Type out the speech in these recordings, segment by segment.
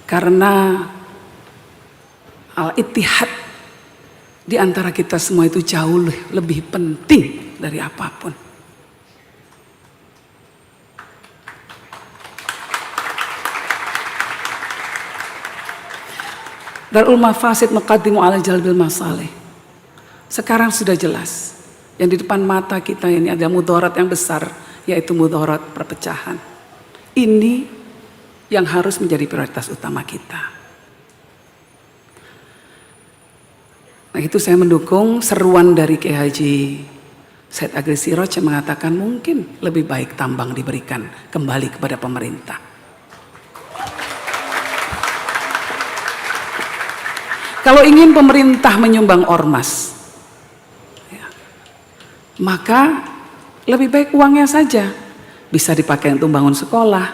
Karena al-ittihad di antara kita semua itu jauh lebih penting dari apapun. Darul mafasid muqaddimu ala jalbil masalih. Sekarang sudah jelas, yang di depan mata kita ini ada mudarat yang besar, yaitu mudarat perpecahan. Ini yang harus menjadi prioritas utama kita. Nah, itu saya mendukung seruan dari Kiai Haji Said Agil Siroj yang mengatakan mungkin lebih baik tambang diberikan kembali kepada pemerintah. Kalau ingin pemerintah menyumbang ormas, ya, maka lebih baik uangnya saja bisa dipakai untuk bangun sekolah,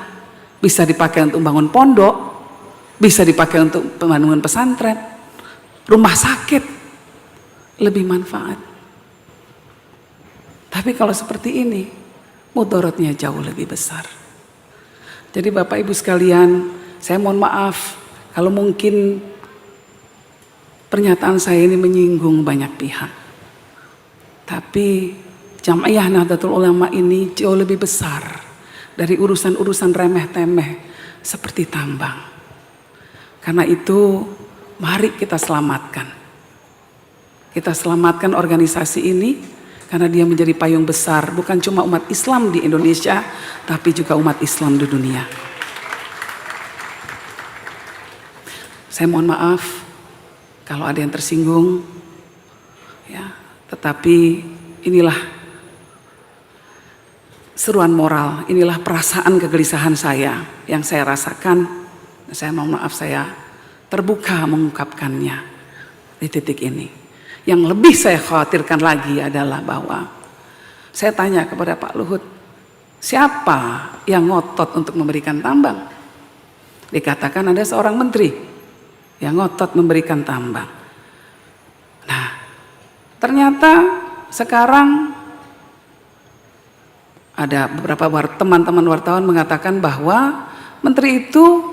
bisa dipakai untuk bangun pondok, bisa dipakai untuk pembangunan pesantren, rumah sakit, lebih manfaat. Tapi kalau seperti ini, mudaratnya jauh lebih besar. Jadi Bapak Ibu sekalian, saya mohon maaf kalau mungkin pernyataan saya ini menyinggung banyak pihak. Tapi Jam'iyah Nahdlatul Ulama ini jauh lebih besar dari urusan-urusan remeh-temeh seperti tambang. Karena itu mari kita selamatkan. Kita selamatkan organisasi ini karena dia menjadi payung besar bukan cuma umat Islam di Indonesia, tapi juga umat Islam di dunia. Saya mohon maaf kalau ada yang tersinggung, ya, tetapi inilah seruan moral, inilah perasaan kegelisahan saya yang saya rasakan. Saya mohon maaf, saya terbuka mengungkapkannya di titik ini. Yang lebih saya khawatirkan lagi adalah bahwa saya tanya kepada Pak Luhut, siapa yang ngotot untuk memberikan tambang? Dikatakan ada seorang menteri yang ngotot memberikan tambang. Nah, ternyata sekarang ada beberapa teman-teman wartawan mengatakan bahwa menteri itu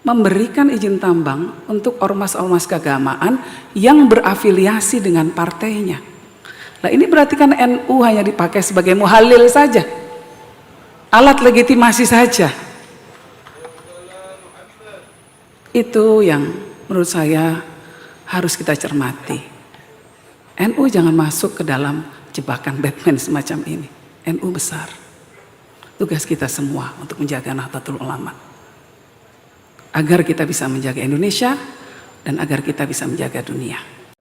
memberikan izin tambang untuk ormas-ormas keagamaan yang berafiliasi dengan partainya. Nah, ini berarti kan NU hanya dipakai sebagai muhalil saja, alat legitimasi saja. Itu yang menurut saya harus kita cermati. NU jangan masuk ke dalam jebakan Batman semacam ini. NU besar. Tugas kita semua untuk menjaga Nahdlatul Ulama. Agar kita bisa menjaga Indonesia dan agar kita bisa menjaga dunia.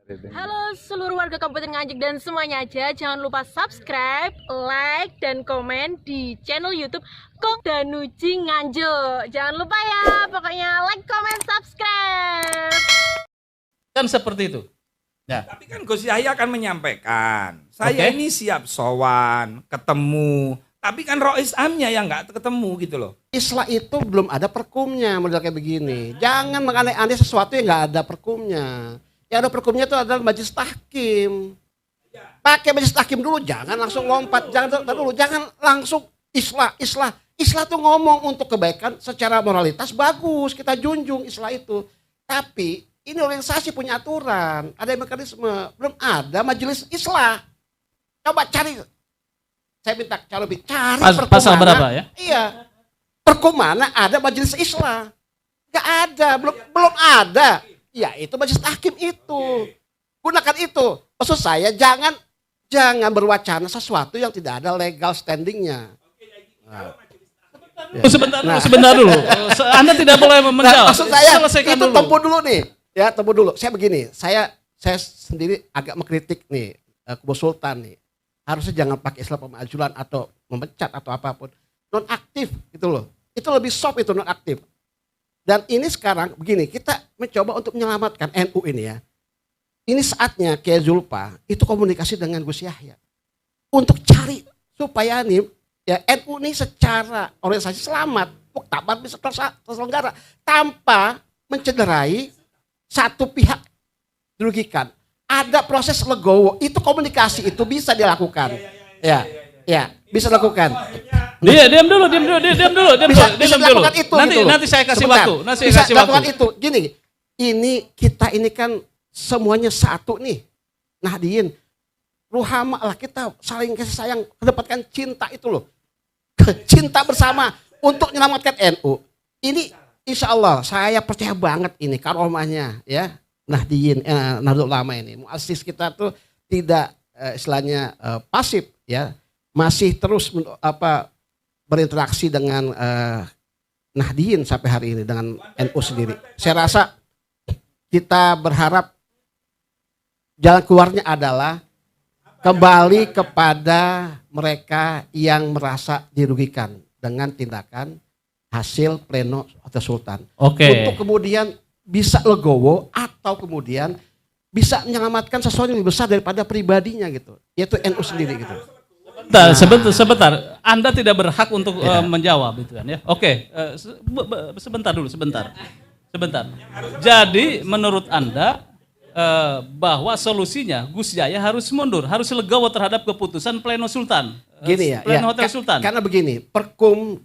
Halo seluruh warga Kabupaten Nganjuk dan semuanya aja, jangan lupa subscribe, like, dan komen di channel YouTube Kong Danuji Nganjuk. Jangan lupa ya, pokoknya like, comment, subscribe. Kan seperti itu. Ya. Tapi kan Gus Yahya akan menyampaikan, saya ini siap sowan, ketemu. Tapi kan Rois Amnya yang nggak ketemu gitu loh. Islah itu belum ada perkumnya model kayak begini. Jangan menganeh-aneh sesuatu yang nggak ada perkumnya. Yang ada perkumnya itu adalah majelis tahkim. Pakai majelis tahkim dulu, jangan langsung lompat, jangan langsung islah. Islah tuh ngomong untuk kebaikan secara moralitas bagus, kita junjung islah itu. Tapi ini organisasi punya aturan, ada mekanisme, belum ada majelis islah. Coba cari, saya minta cari perkum pasal mana, berapa ya? Iya, perkum mana ada majelis islah? Gak ada, belum ada. Ya itu majelis tahkim itu. Gunakan itu. Maksud saya jangan berwacana sesuatu yang tidak ada legal standingnya. Nah. Sebentar dulu. Anda tidak boleh menjawab. Maksud saya selesaikan itu dulu. Tempo dulu. Saya begini, saya sendiri agak mengkritik nih Kubu Sultan nih. Harusnya jangan pakai istilah pemajulan atau memecat atau apapun. Non-aktif gitu loh. Itu lebih soft itu non-aktif. Dan ini sekarang begini, kita mencoba untuk menyelamatkan NU ini ya. Ini saatnya Kiai Zulfa itu komunikasi dengan Gus Yahya. Untuk cari supaya nih ya NU ini secara organisasi selamat. Muktamar bisa terselenggara. Tanpa mencederai satu pihak dirugikan. Ada proses legowo, itu komunikasi itu bisa dilakukan. Ya, bisa dilakukan. Diam dulu, diam dulu. Bisa Diam dulu. dilakukan itu. Nanti gitu loh. nanti saya kasih Sebentar. waktu. Nanti saya Bisa kasih dilakukan waktu. itu. Gini, kita ini kan semuanya satu nih. Nahdien, ruhama lah, kita saling kasih sayang, mendapatkan cinta itu loh. Cinta bersama untuk menyelamatkan NU. Ini insya Allah saya percaya banget ini karomahnya ya. Nahdien, Nahdlatul Ulama ini. Muassis kita tuh tidak istilahnya pasif ya. Masih terus berinteraksi dengan Nahdien sampai hari ini dengan NU sendiri. Saya rasa kita berharap jalan keluarnya adalah kembali kepada mereka yang merasa dirugikan dengan tindakan hasil pleno Hotel Sultan. Oke. Untuk kemudian bisa legowo atau kemudian bisa menyelamatkan sesuatu yang lebih besar daripada pribadinya gitu. Yaitu NU sendiri gitu. Sebentar. Anda tidak berhak untuk menjawab itu kan ya. Oke, sebentar dulu, sebentar. Jadi menurut Anda bahwa solusinya Gus Yahya harus mundur, harus legowo terhadap keputusan Pleno Sultan. Gini ya, Pleno Hotel Sultan. Karena begini, Perkum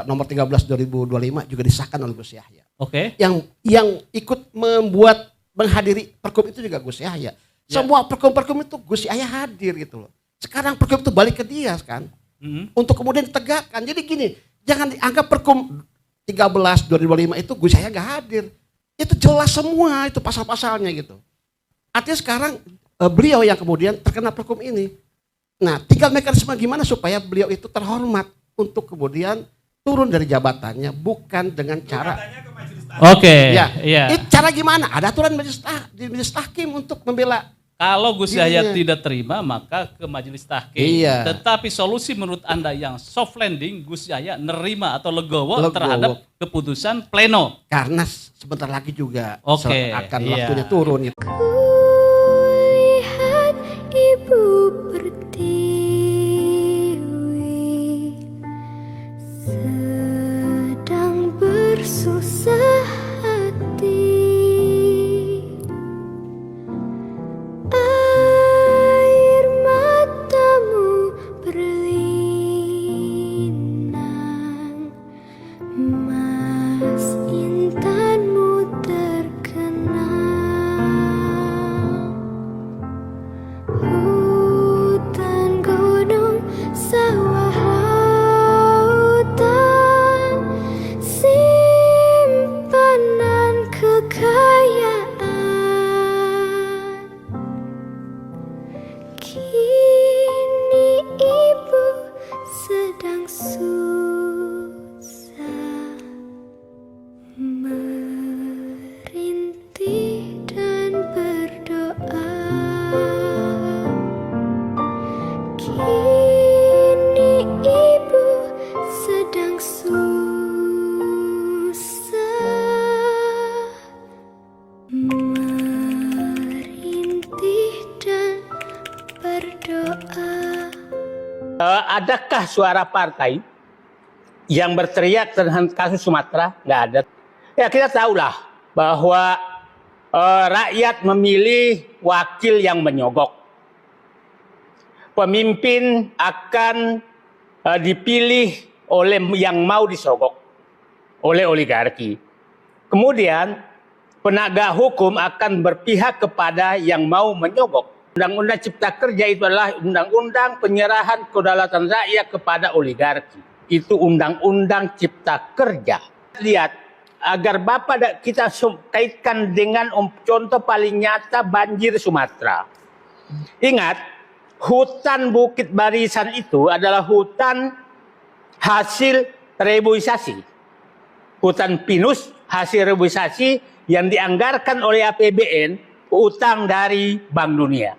nomor 13 2025 juga disahkan oleh Gus Yahya. Oke. Yang ikut menghadiri Perkum itu juga Gus Yahya. Semua Perkum-Perkum itu Gus Yahya hadir gitu loh. Sekarang Perkum itu balik ke dia kan. Untuk kemudian ditegakkan. Jadi gini, jangan dianggap Perkum 13 2025 itu Gus Yahya gak hadir. Itu jelas semua itu pasal-pasalnya gitu. Artinya sekarang beliau yang kemudian terkena Perkum ini. Nah, tinggal mekanisme gimana supaya beliau itu terhormat untuk kemudian turun dari jabatannya bukan dengan cara Oke. ya. Iya. Cara gimana? Ada aturan majelis tahkim untuk membela. Kalau Gus Yahya Dirinya. tidak terima maka ke majelis tahkim. Iya. Tetapi solusi menurut Anda yang soft landing, Gus Yahya nerima atau legowo Legowo. terhadap keputusan pleno. Karena sebentar lagi juga Oke, akan iya. waktunya turun gitu. Kulihat ibu pertiwi sedang bersusah hati. Air matamu berlinang, mas intanmu terkenang. Hutan, gunung, sawah, lautan, simpanan kekayaan. Kini ibu sedang susah merintih dan berdoa. Kini ibu sedang susah merintih dan berdoa. Adakah suara partai yang berteriak tentang kasus Sumatera? Nggak ada. Ya kita tahulah bahwa rakyat memilih wakil yang menyogok. Pemimpin akan dipilih oleh yang mau disogok oleh oligarki. Kemudian penegak hukum akan berpihak kepada yang mau menyogok. Undang-undang Cipta Kerja itu adalah undang-undang penyerahan kedaulatan rakyat kepada oligarki. Itu undang-undang Cipta Kerja. Lihat, agar Bapak kita kaitkan dengan contoh paling nyata banjir Sumatera. Ingat, hutan Bukit Barisan itu adalah hutan hasil reboisasi. Hutan pinus hasil reboisasi yang dianggarkan oleh APBN utang dari Bank Dunia.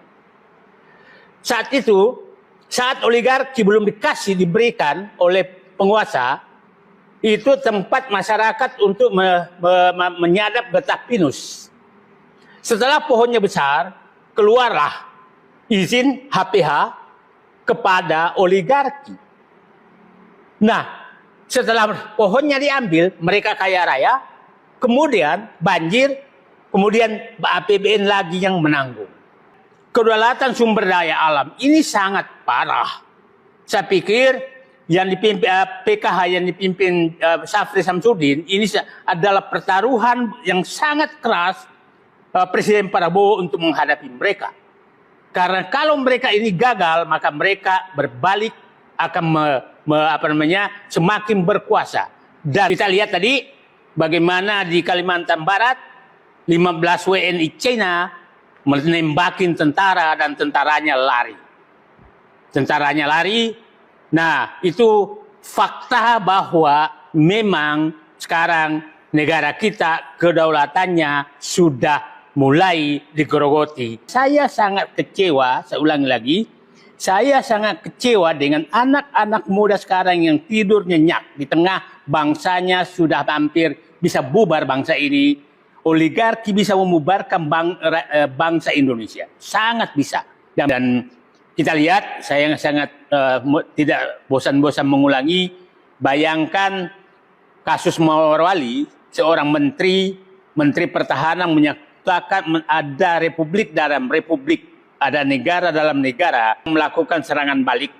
Saat itu, saat oligarki belum diberikan oleh penguasa, itu tempat masyarakat untuk menyadap getah pinus. Setelah pohonnya besar, keluarlah izin HPH kepada oligarki. Nah, setelah pohonnya diambil, mereka kaya raya, kemudian banjir, kemudian APBN lagi yang menanggung. Kedaulatan sumber daya alam ini sangat parah. Saya pikir yang dipimpin PKH yang dipimpin Syafri Samsudin ini adalah pertaruhan yang sangat keras Presiden Prabowo untuk menghadapi mereka. Karena kalau mereka ini gagal, maka mereka berbalik akan semakin berkuasa. Dan kita lihat tadi bagaimana di Kalimantan Barat 15 WNI China menembakin tentara dan tentaranya lari. Nah, itu fakta bahwa memang sekarang negara kita kedaulatannya sudah mulai digerogoti. Saya sangat kecewa, saya ulangi lagi, saya sangat kecewa dengan anak-anak muda sekarang yang tidur nyenyak di tengah bangsanya sudah hampir bisa bubar bangsa ini. Oligarki bisa membubarkan bangsa Indonesia, sangat bisa. Dan kita lihat, saya sangat tidak bosan-bosan mengulangi, bayangkan kasus Morwali, seorang menteri pertahanan menyatakan ada republik dalam republik, ada negara dalam negara, melakukan serangan balik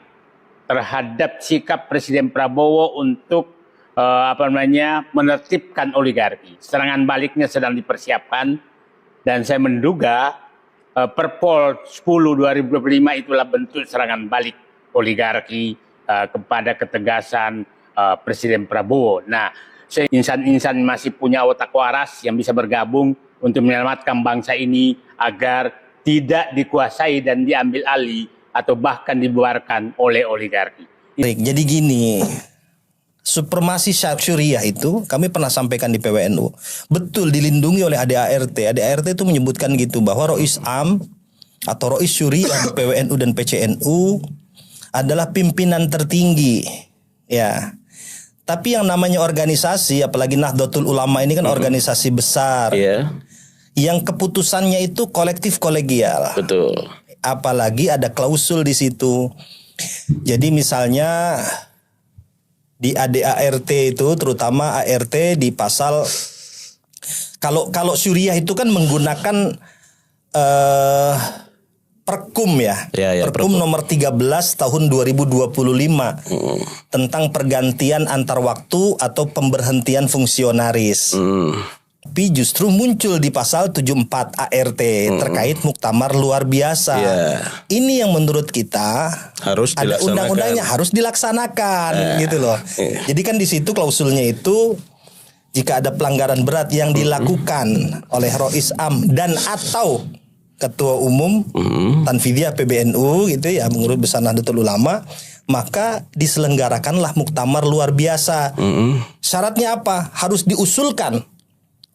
terhadap sikap Presiden Prabowo untuk menertibkan oligarki. Serangan baliknya sedang dipersiapkan, dan saya menduga Perpol 10/2025 itulah bentuk serangan balik oligarki kepada ketegasan Presiden Prabowo. Nah, insan-insan masih punya otak waras yang bisa bergabung untuk menyelamatkan bangsa ini agar tidak dikuasai dan diambil alih atau bahkan dibubarkan oleh oligarki. Jadi gini, supremasi Syuriah itu kami pernah sampaikan di PWNU. Betul dilindungi oleh ADART. ADART itu menyebutkan gitu bahwa Rois Am atau Rois Syuriah di PWNU dan PCNU adalah pimpinan tertinggi. Ya. Tapi yang namanya organisasi, apalagi Nahdlatul Ulama ini kan organisasi besar. Iya. Yang keputusannya itu kolektif kolegial. Betul. Apalagi ada klausul di situ. Jadi misalnya di ADART itu, terutama ART di pasal kalau Syuriah itu kan menggunakan Perkum ya, Perkum nomor 13 tahun 2025 tentang pergantian antar waktu atau pemberhentian fungsionaris. Tapi justru muncul di pasal 74 ART terkait muktamar luar biasa. Ini yang menurut kita harus ada undang-undangnya, harus dilaksanakan gitu loh. Jadi kan di situ klausulnya itu jika ada pelanggaran berat yang dilakukan oleh Rois Am dan atau Ketua Umum Tanfidiyah PBNU gitu ya, Pengurus Besar Nahdlatul Ulama, maka diselenggarakanlah muktamar luar biasa. Syaratnya apa? Harus diusulkan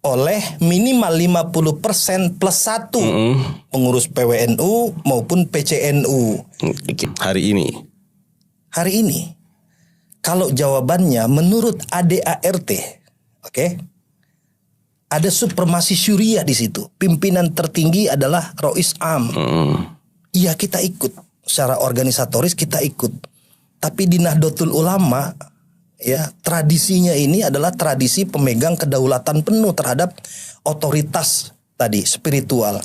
oleh minimal 50% plus 1 pengurus PWNU maupun PCNU. Hari ini. Kalau jawabannya menurut ADART, oke? Ada supremasi Syuriah di situ. Pimpinan tertinggi adalah Rois Am. Iya, kita ikut. Secara organisatoris kita ikut. Tapi di Nahdlatul Ulama, ya, tradisinya ini adalah tradisi pemegang kedaulatan penuh terhadap otoritas tadi spiritual.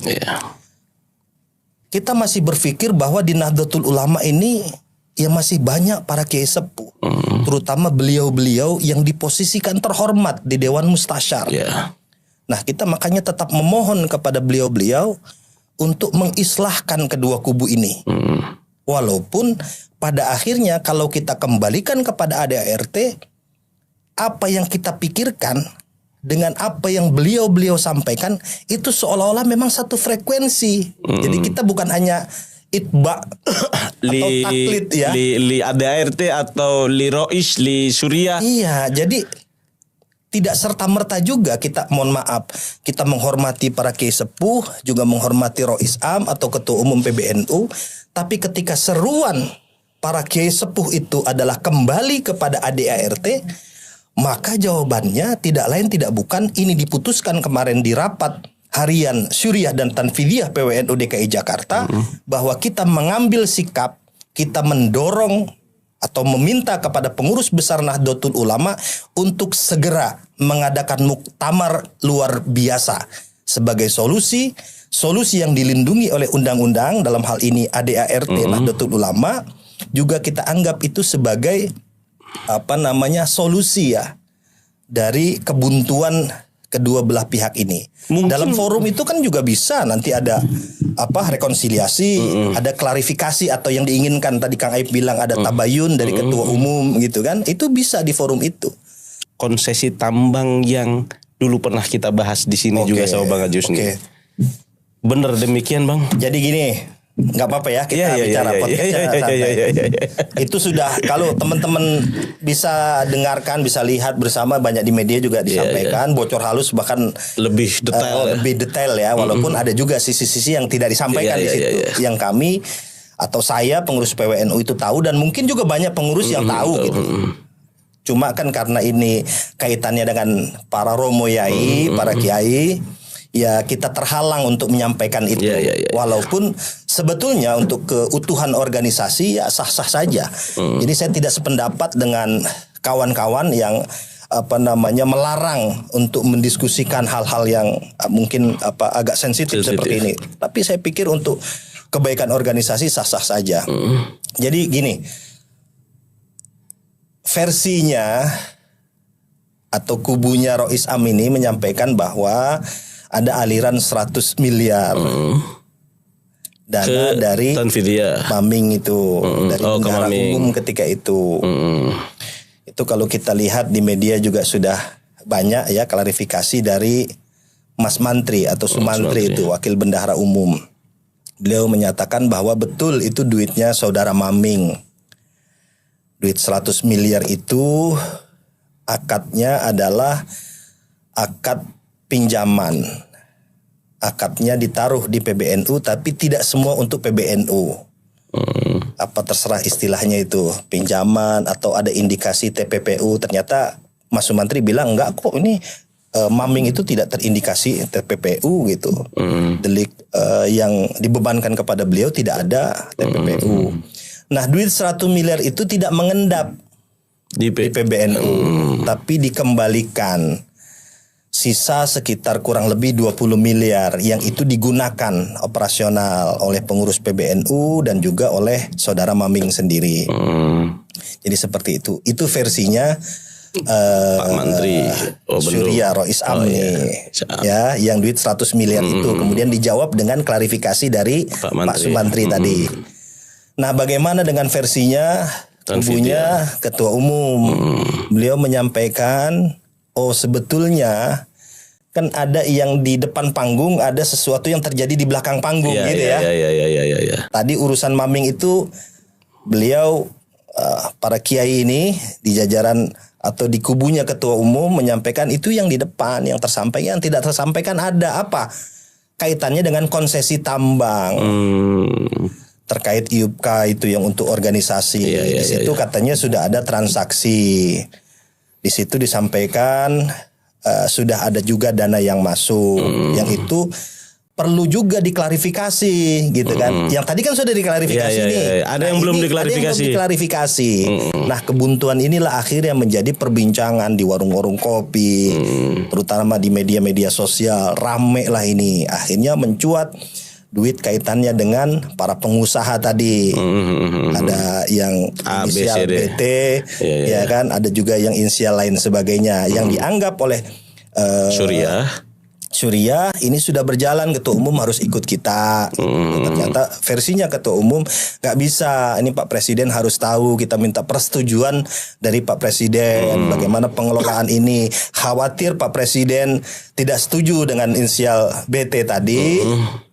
Kita masih berpikir bahwa di Nahdlatul Ulama ini ya masih banyak para kiai sepuh, terutama beliau-beliau yang diposisikan terhormat di Dewan Mustasyar. Nah, kita makanya tetap memohon kepada beliau-beliau untuk mengislahkan kedua kubu ini. Walaupun pada akhirnya kalau kita kembalikan kepada ADART, apa yang kita pikirkan dengan apa yang beliau-beliau sampaikan itu seolah-olah memang satu frekuensi. Jadi kita bukan hanya itba atau taklid ya. Li ADART atau li Rois, li Syuriah. Iya, jadi tidak serta-merta juga kita, mohon maaf, kita menghormati para kiai sepuh, juga menghormati Rois Am atau Ketua Umum PBNU, tapi ketika seruan para kiai sepuh itu adalah kembali kepada ADART, maka jawabannya tidak lain tidak bukan ini diputuskan kemarin di rapat harian Syuriah dan Tanfidiyah PWNU DKI Jakarta, bahwa kita mengambil sikap, kita mendorong atau meminta kepada pengurus besar Nahdlatul Ulama untuk segera mengadakan muktamar luar biasa sebagai solusi yang dilindungi oleh undang-undang, dalam hal ini ADART Nahdlatul Ulama, juga kita anggap itu sebagai solusi ya dari kebuntuan kedua belah pihak ini. Dalam forum itu kan juga bisa nanti ada rekonsiliasi, ada klarifikasi atau yang diinginkan tadi Kang Aib bilang ada tabayun dari ketua umum gitu kan. Itu bisa di forum itu. Konsesi tambang yang dulu pernah kita bahas di sini juga sama Bang Ajus nih. Bener demikian Bang. Jadi gini, nggak apa-apa ya kita bicara podcastnya santai. Itu sudah kalau teman-teman bisa dengarkan, bisa lihat bersama banyak di media juga disampaikan, bocor halus bahkan lebih detail ya. Walaupun ada juga sisi-sisi yang tidak disampaikan di situ, yang kami atau saya pengurus PWNU itu tahu dan mungkin juga banyak pengurus yang tahu gitu. Cuma kan karena ini kaitannya dengan para romo yai, para kiai. Ya kita terhalang untuk menyampaikan itu. Walaupun sebetulnya untuk keutuhan organisasi ya sah-sah saja. Jadi saya tidak sependapat dengan kawan-kawan yang melarang untuk mendiskusikan hal-hal yang mungkin agak sensitif seperti ini. Tapi saya pikir untuk kebaikan organisasi sah-sah saja. Jadi gini, versinya atau kubunya Rois Am ini menyampaikan bahwa ada aliran 100 miliar dana dari Maming itu, dari bendahara umum ketika itu. Itu kalau kita lihat di media juga sudah banyak ya klarifikasi dari Mas Mantri atau Sumantri itu, wakil bendahara umum. Beliau menyatakan bahwa betul itu duitnya saudara Maming. Duit 100 miliar itu akadnya adalah akad pinjaman. Akadnya ditaruh di PBNU tapi tidak semua untuk PBNU. Terserah istilahnya itu, pinjaman atau ada indikasi TPPU. Ternyata Mas Sumantri bilang enggak kok, ini Maming itu tidak terindikasi TPPU gitu. Delik yang dibebankan kepada beliau tidak ada TPPU. Nah, duit 100 miliar itu tidak mengendap di PBNU, tapi dikembalikan. Sisa sekitar kurang lebih 20 miliar yang itu digunakan operasional oleh pengurus PBNU dan juga oleh saudara Maming sendiri. Jadi seperti itu. Itu versinya Pak Mantri Surya Rois Am ya, yang duit 100 miliar itu kemudian dijawab dengan klarifikasi dari Pak Sumantri tadi. Nah, bagaimana dengan versinya kubunya ketua umum? Beliau menyampaikan, sebetulnya kan ada yang di depan panggung, ada sesuatu yang terjadi di belakang panggung gitu ya. Tadi urusan Maming itu beliau para kiai ini di jajaran atau di kubunya ketua umum menyampaikan itu yang di depan, yang tersampaikan, yang tidak tersampaikan ada apa? Kaitannya dengan konsesi tambang. Terkait IUPK itu yang untuk organisasi. Di situ katanya sudah ada transaksi. Di situ disampaikan sudah ada juga dana yang masuk, yang itu perlu juga diklarifikasi gitu kan. Yang tadi kan sudah diklarifikasi nih. Ada yang belum diklarifikasi. Nah, kebuntuan inilah akhirnya menjadi perbincangan di warung-warung kopi, terutama di media-media sosial. Rame lah ini. Akhirnya mencuat duit kaitannya dengan para pengusaha tadi. Ada yang inisial BT, ya kan, ada juga yang inisial lain sebagainya yang dianggap oleh Surya ini sudah berjalan, ketua umum harus ikut kita. Ternyata versinya ketua umum nggak bisa. Ini Pak Presiden harus tahu, kita minta persetujuan dari Pak Presiden bagaimana pengelolaan ini. Khawatir Pak Presiden tidak setuju dengan inisial BT tadi,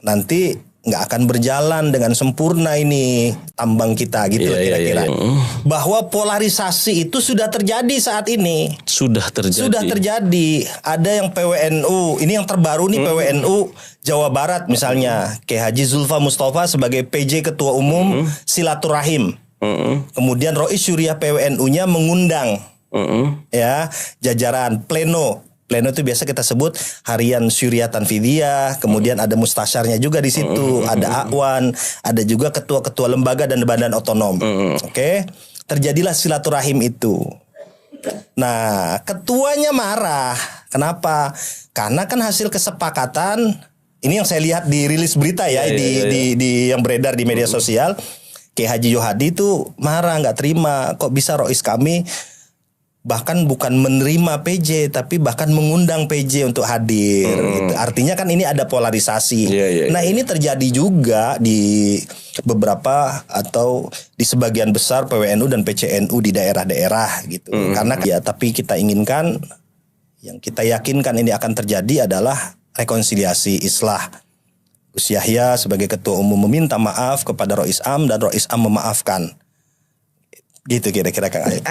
nanti nggak akan berjalan dengan sempurna ini tambang kita gitu kira-kira. Bahwa polarisasi itu sudah terjadi saat ini. Sudah terjadi. Ada yang PWNU, ini yang terbaru nih, PWNU Jawa Barat misalnya, Kiai Haji Zulfa Mustafa sebagai PJ Ketua Umum silaturahim. Kemudian Rois Surya PWNU-nya mengundang ya jajaran pleno. Pleno itu biasa kita sebut harian Surya Tanfidiyah, kemudian ada mustasyarnya juga di situ, ada Akwan, ada juga ketua-ketua lembaga dan badan otonom. Oke. Terjadilah silaturahim itu. Nah, ketuanya marah. Kenapa? Karena kan hasil kesepakatan, ini yang saya lihat di rilis berita ya, di yang beredar di media sosial. Kiai Haji Johadi tuh marah, nggak terima. Kok bisa Rois kami bahkan bukan menerima PJ, tapi bahkan mengundang PJ untuk hadir. Gitu. Artinya kan ini ada polarisasi. Nah ini terjadi juga di beberapa atau di sebagian besar PWNU dan PCNU di daerah-daerah gitu. Karena ya, tapi kita inginkan, yang kita yakinkan ini akan terjadi adalah rekonsiliasi, islah. Gus Yahya sebagai ketua umum meminta maaf kepada Rois Am dan Rois Am memaafkan. Gitu kira-kira Kang Ayub.